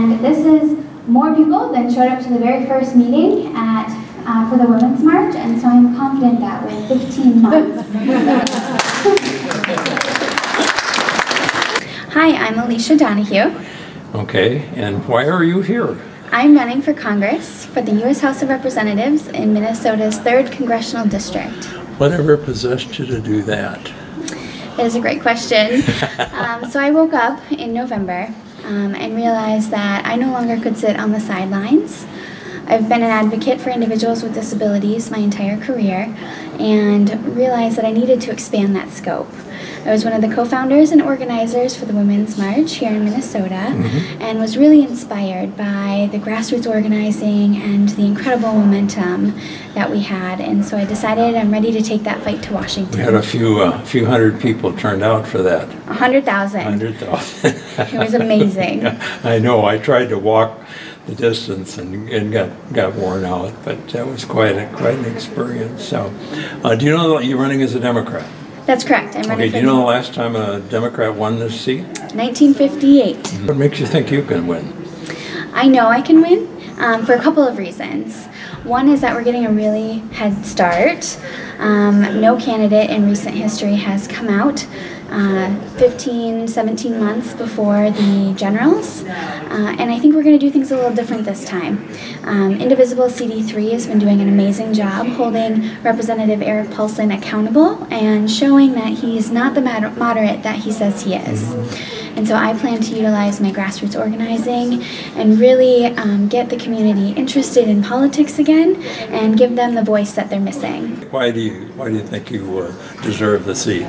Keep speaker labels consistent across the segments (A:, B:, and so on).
A: And this is more people than showed up to the very first meeting for the Women's March, and so I'm confident that with 15 months.
B: Hi, I'm Alicia Donahue.
C: Okay, and why are you here?
B: I'm running for Congress for the U.S. House of Representatives in Minnesota's 3rd Congressional District.
C: Whatever possessed you to do that?
B: That is a great question. So I woke up in November and realized that I no longer could sit on the sidelines. I've been an advocate for individuals with disabilities my entire career and realized that I needed to expand that scope. I was one of the co-founders and organizers for the Women's March here in Minnesota and was really inspired by the grassroots organizing and the incredible momentum that we had, and so I decided I'm ready to take that fight to Washington.
C: We had a few hundred people turned out for that.
B: 100,000.
C: 100,000.
B: It was amazing.
C: I know. I tried to walk the distance and got worn out, but that was quite an experience. So, do you know that you're running as a Democrat?
B: That's correct. I'm running.
C: Okay. Do you know the last time a Democrat won this seat?
B: 1958.
C: What makes you think you can win?
B: I know I can win for a couple of reasons. One is that we're getting a really head start. No candidate in recent history has come out 15, 17 months before the generals, and I think we're going to do things a little different this time. Indivisible CD3 has been doing an amazing job holding Representative Erik Paulsen accountable and showing that he's not the moderate that he says he is. And so I plan to utilize my grassroots organizing and really get the community interested in politics again and give them the voice that they're missing.
C: Why do you think you deserve the seat?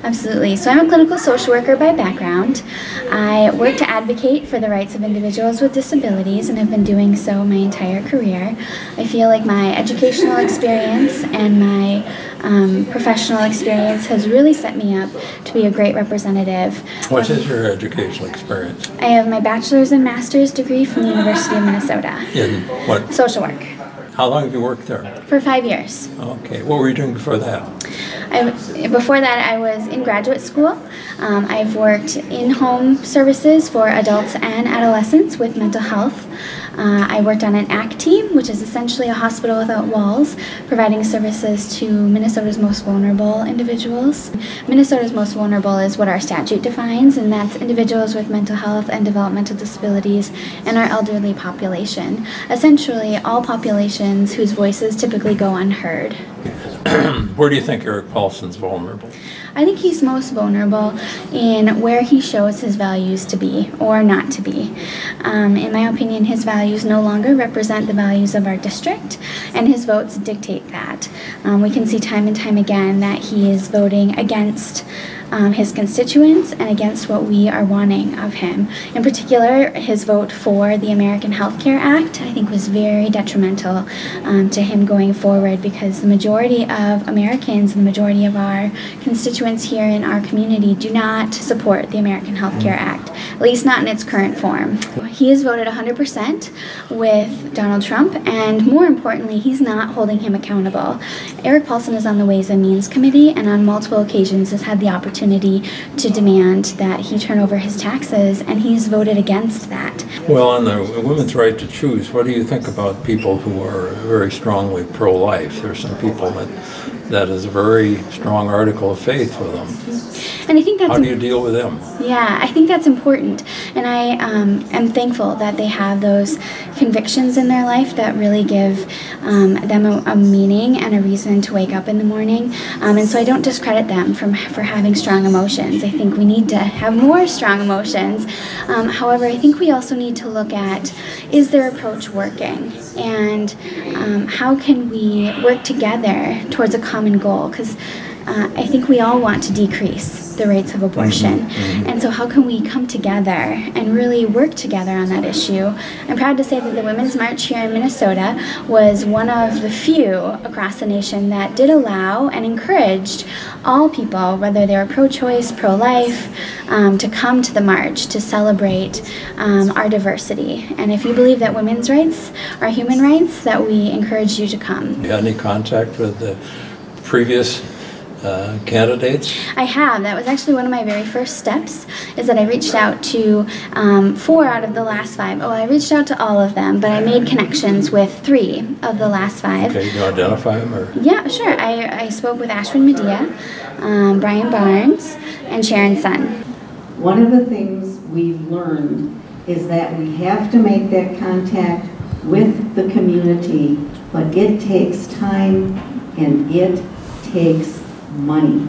B: Absolutely. So I'm a clinical social worker by background. I work to advocate for the rights of individuals with disabilities and have been doing so my entire career. I feel like my educational experience and my professional experience has really set me up to be a great representative.
C: What is your educational experience?
B: I have my bachelor's and master's degree from the University of Minnesota.
C: In what?
B: Social work.
C: How long have you worked there?
B: For 5 years.
C: Okay. What were you doing before that?
B: Before that, I was in graduate school. I've worked in home services for adults and adolescents with mental health. I worked on an ACT team, which is essentially a hospital without walls, providing services to Minnesota's most vulnerable individuals. Minnesota's most vulnerable is what our statute defines, and that's individuals with mental health and developmental disabilities and our elderly population. Essentially, all populations whose voices typically go unheard.
C: Where do you think Erik Paulsen's vulnerable?
B: I think he's most vulnerable in where he shows his values to be or not to be. In my opinion, his values no longer represent the values of our district, and his votes dictate that. We can see time and time again that he is voting against his constituents and against what we are wanting of him. In particular, his vote for the American Health Care Act, I think, was very detrimental to him going forward, because the majority of Americans and the majority of our constituents here in our community do not support the American Health Care Act, at least not in its current form. He has voted 100% with Donald Trump, and more importantly, he's not holding him accountable. Erik Paulsen is on the Ways and Means Committee, and on multiple occasions has had the opportunity to demand that he turn over his taxes, and he's voted against that.
C: Well, on the women's right to choose, what do you think about people who are very strongly pro-life? There are some people that is a very strong article of faith for them.
B: And I think that's...
C: How do you deal with them?
B: Yeah, I think that's important, and I am thankful that they have those convictions in their life that really give them a meaning and a reason to wake up in the morning, and so I don't discredit them for having strong emotions. I think we need to have more strong emotions. However, I think we also need to look at, is their approach working, and how can we work together towards a common goal? Because I think we all want to decrease the rates of abortion. And so how can we come together and really work together on that issue? I'm proud to say that the Women's March here in Minnesota was one of the few across the nation that did allow and encouraged all people, whether they were pro-choice, pro-life, to come to the march to celebrate our diversity. And if you believe that women's rights are human rights, that we encourage you to come.
C: You had any contact with the previous candidates?
B: I have. That was actually one of my very first steps, is that I reached out to 4 out of the last 5. Oh, I reached out to all of them, but I made connections with 3 of the last 5.
C: Okay, you identify them? Or?
B: Yeah, sure. I spoke with Ashwin Medea, Brian Barnes, and Sharon Sun.
D: One of the things we've learned is that we have to make that contact with the community, but it takes time and it takes money.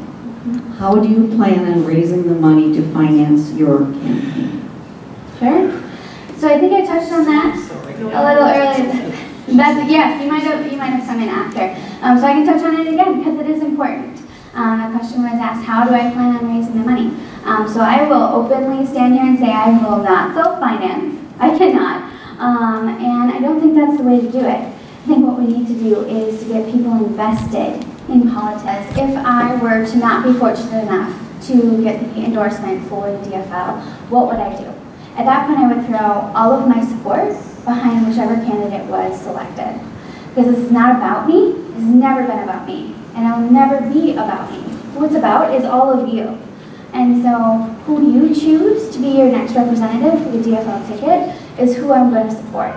D: How do you plan on raising the money to finance your campaign?
A: Sure. So I think I touched on that a little earlier. Yes, you might have come in after. So I can touch on it again because it is important. The question was asked, how do I plan on raising the money? So I will openly stand here and say I will not self-finance. I cannot. And I don't think that's the way to do it. I think what we need to do is to get people invested in politics. If I were to not be fortunate enough to get the endorsement for the DFL, what would I do? At that point, I would throw all of my support behind whichever candidate was selected. Because this is not about me. It's never been about me. And it will never be about me. What it's about is all of you. And so who you choose to be your next representative for the DFL ticket is who I'm going to support.